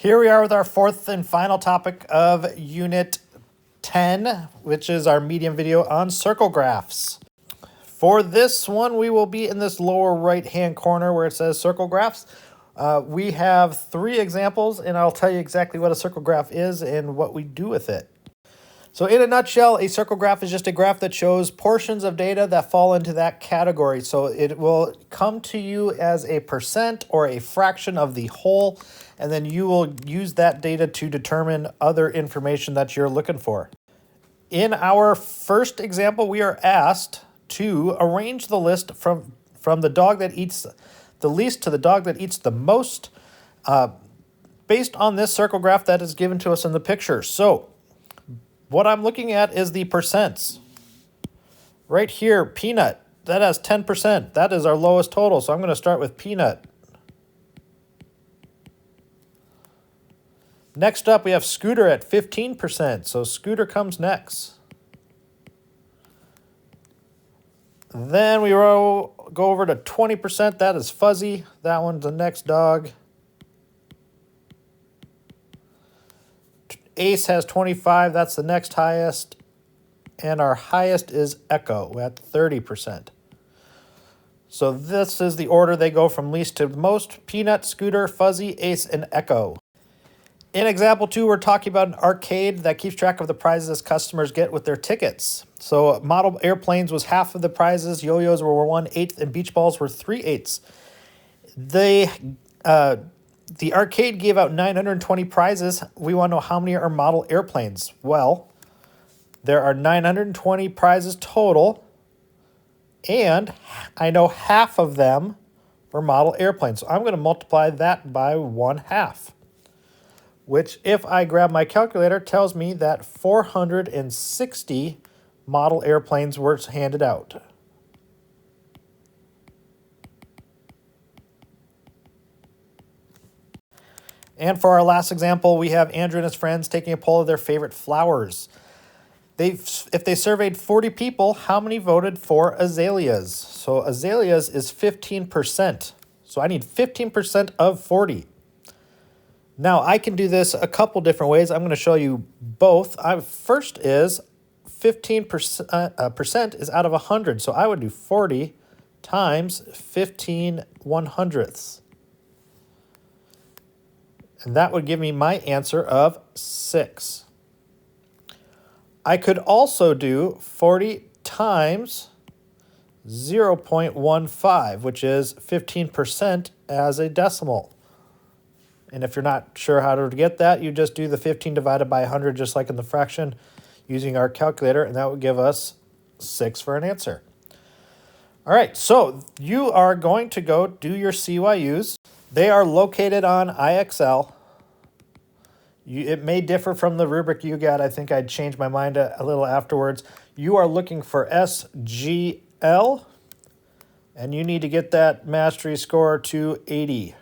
Here we are with our fourth and final topic of Unit 10, which is our medium video on circle graphs. For this one, we will be in this lower right-hand corner where it says circle graphs. We have 3 examples, and I'll tell you exactly what a circle graph is and what we do with it. So in a nutshell, a circle graph is just a graph that shows portions of data that fall into that category. So it will come to you as a percent or a fraction of the whole, and then you will use that data to determine other information that you're looking for. In our first example, we are asked to arrange the list from the dog that eats the least to the dog that eats the most, based on this circle graph that is given to us in the picture. So what I'm looking at is the percents. Right here, peanut, that has 10%. That is our lowest total, so I'm going to start with peanut. Next up, we have Scooter at 15%, so Scooter comes next. Then we go over to 20%, that is Fuzzy. That one's the next dog. Ace has 25, that's the next highest. And our highest is Echo at 30%. So this is the order they go from least to most: Peanut, Scooter, Fuzzy, Ace, and Echo. In example 2, we're talking about an arcade that keeps track of the prizes customers get with their tickets. So model airplanes was half of the prizes, yo-yos were 1/8, and beach balls were 3/8. The arcade gave out 920 prizes. We want to know how many are model airplanes. Well, there are 920 prizes total, and I know half of them were model airplanes. So I'm going to multiply that by 1/2, which, if I grab my calculator, tells me that 460 model airplanes were handed out. And for our last example, we have Andrew and his friends taking a poll of their favorite flowers. If they surveyed 40 people, how many voted for azaleas? So azaleas is 15%. So I need 15% of 40. Now I can do this a couple different ways. I'm going to show you both. First is 15% is out of 100. So I would do 40 times 15 1/100ths. And that would give me my answer of 6. I could also do 40 times 0.15, which is 15% as a decimal. And if you're not sure how to get that, you just do the 15 divided by 100, just like in the fraction, using our calculator, and that would give us 6 for an answer. All right, so you are going to go do your CYUs. They are located on IXL. It may differ from the rubric you got. I think I'd change my mind a little afterwards. You are looking for SGL, and you need to get that mastery score to 80.